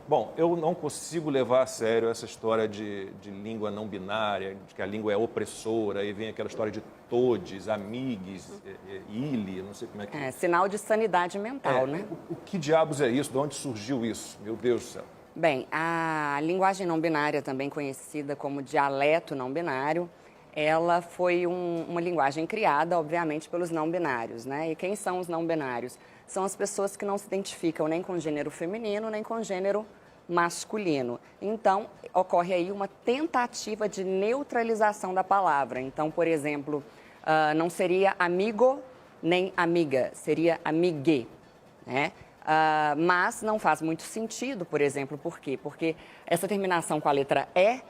Bom, eu não consigo levar a sério essa história de língua não binária, de que a língua é opressora, e vem aquela história de todes, amigues, ilha, não sei como é que... É, sinal de sanidade mental, né? O que diabos é isso? De onde surgiu isso? Meu Deus do céu. Bem, a linguagem não binária, também conhecida como dialeto não binário, ela foi uma linguagem criada, obviamente, pelos não binários, né? E quem são os não binários? São as pessoas que não se identificam nem com gênero feminino, nem com gênero masculino. Então, ocorre aí uma tentativa de neutralização da palavra. Então, por exemplo, não seria amigo nem amiga, seria amigue, né? Mas não faz muito sentido, por exemplo, por quê? Porque essa terminação com a letra E,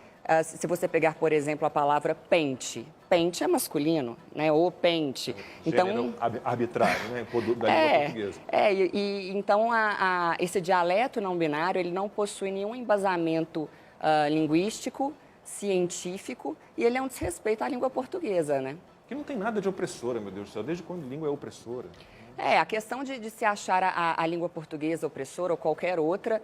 se você pegar, por exemplo, a palavra pente, pente é masculino, né? Ou pente. Gênero arbitrário, né? Da língua portuguesa. Então, esse dialeto não binário, ele não possui nenhum embasamento linguístico, científico, e ele é um desrespeito à língua portuguesa, né? Que não tem nada de opressora, meu Deus do céu. Desde quando a língua é opressora? A questão de se achar a língua portuguesa opressora ou qualquer outra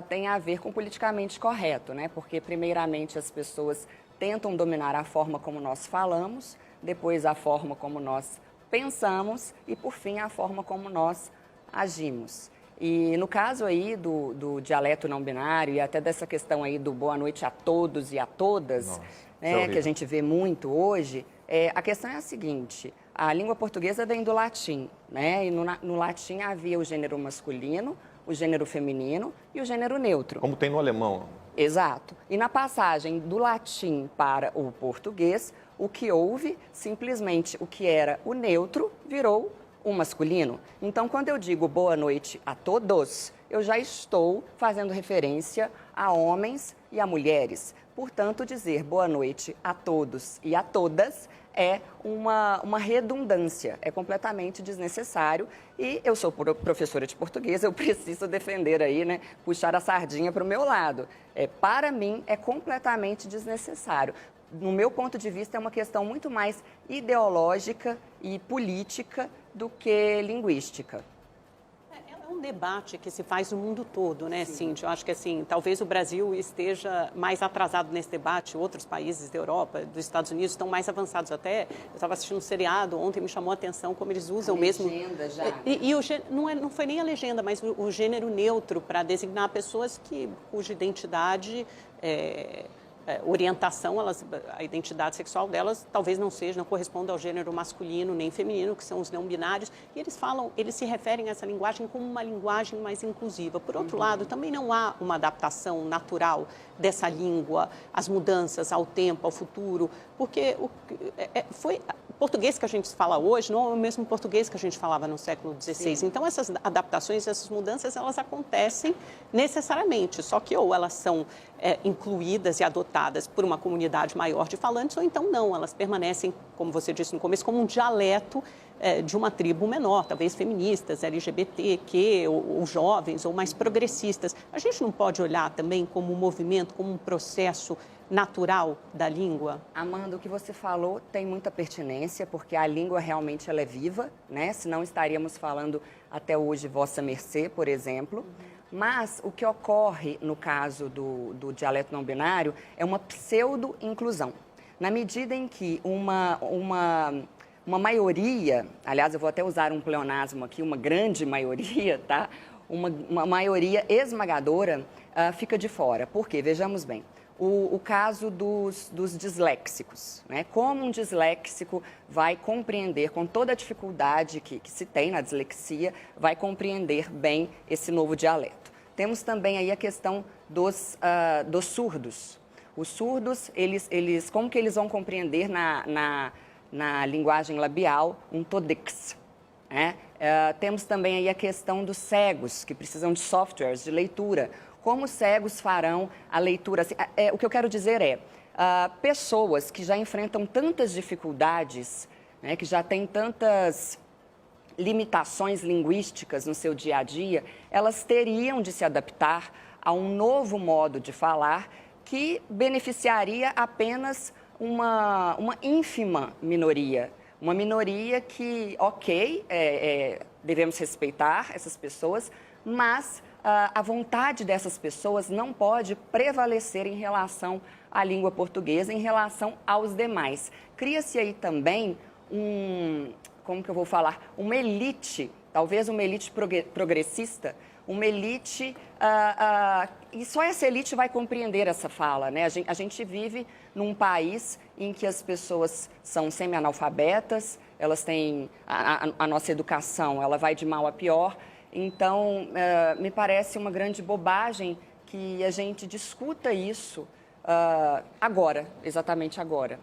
tem a ver com politicamente correto, né? Porque, primeiramente, as pessoas tentam dominar a forma como nós falamos, depois a forma como nós pensamos e, por fim, a forma como nós agimos. E no caso aí do dialeto não binário e até dessa questão aí do boa noite a todos e a todas, né, que a gente vê muito hoje, a questão é a seguinte: a língua portuguesa vem do latim, né? E no latim havia o gênero masculino, o gênero feminino e o gênero neutro. Como tem no alemão. Exato. E na passagem do latim para o português, o que houve, simplesmente o que era o neutro virou o masculino. Então, quando eu digo boa noite a todos, eu já estou fazendo referência a homens e a mulheres. Portanto, dizer boa noite a todos e a todas é uma redundância, é completamente desnecessário. E eu sou professora de português, eu preciso defender aí, né, puxar a sardinha para o meu lado. Para mim, é completamente desnecessário. No meu ponto de vista, é uma questão muito mais ideológica e política do que linguística. É um debate que se faz no mundo todo, né, Cíntia? Eu acho que, assim, talvez o Brasil esteja mais atrasado nesse debate, outros países da Europa, dos Estados Unidos, estão mais avançados até. Eu estava assistindo um seriado ontem, me chamou a atenção como eles usam mesmo... legenda já. Não foi nem a legenda, mas o gênero neutro para designar pessoas cuja identidade... orientação, a identidade sexual delas talvez não corresponda ao gênero masculino nem feminino, que são os não binários, e eles se referem a essa linguagem como uma linguagem mais inclusiva. Por outro lado, também não há uma adaptação natural dessa língua, às mudanças, ao tempo, ao futuro, porque o português que a gente fala hoje não é o mesmo português que a gente falava no século XVI. Sim. Então, essas adaptações, essas mudanças, elas acontecem necessariamente, só que ou elas são incluídas e adotadas por uma comunidade maior de falantes, ou então não, elas permanecem, como você disse no começo, como um dialeto de uma tribo menor, talvez feministas, LGBTQ, ou jovens, ou mais progressistas. A gente não pode olhar também como um movimento, como um processo natural da língua? Amanda, o que você falou tem muita pertinência, porque a língua realmente ela é viva, né? Senão estaríamos falando até hoje vossa mercê, por exemplo. Mas o que ocorre no caso do dialeto não binário é uma pseudo-inclusão. Na medida em que uma maioria, aliás, eu vou até usar um pleonasmo aqui, uma grande maioria, tá? Uma maioria esmagadora fica de fora. Por quê? Vejamos bem. O caso dos disléxicos, né? Como um disléxico vai compreender, com toda a dificuldade que se tem na dislexia, vai compreender bem esse novo dialeto. Temos também aí a questão dos surdos. Os surdos, como que eles vão compreender na linguagem labial um todex, né? Temos também aí a questão dos cegos, que precisam de softwares de leitura. Como os cegos farão a leitura? O que eu quero dizer pessoas que já enfrentam tantas dificuldades, né, que já têm tantas limitações linguísticas no seu dia a dia, elas teriam de se adaptar a um novo modo de falar que beneficiaria apenas uma ínfima minoria. Uma minoria que, devemos respeitar essas pessoas, mas a vontade dessas pessoas não pode prevalecer em relação à língua portuguesa, em relação aos demais. Cria-se aí também como que eu vou falar, uma elite, talvez uma elite progressista, uma elite, e só essa elite vai compreender essa fala, né? A gente vive num país em que as pessoas são semi-analfabetas, elas têm, a nossa educação, ela vai de mal a pior, então me parece uma grande bobagem que a gente discuta isso agora, exatamente agora.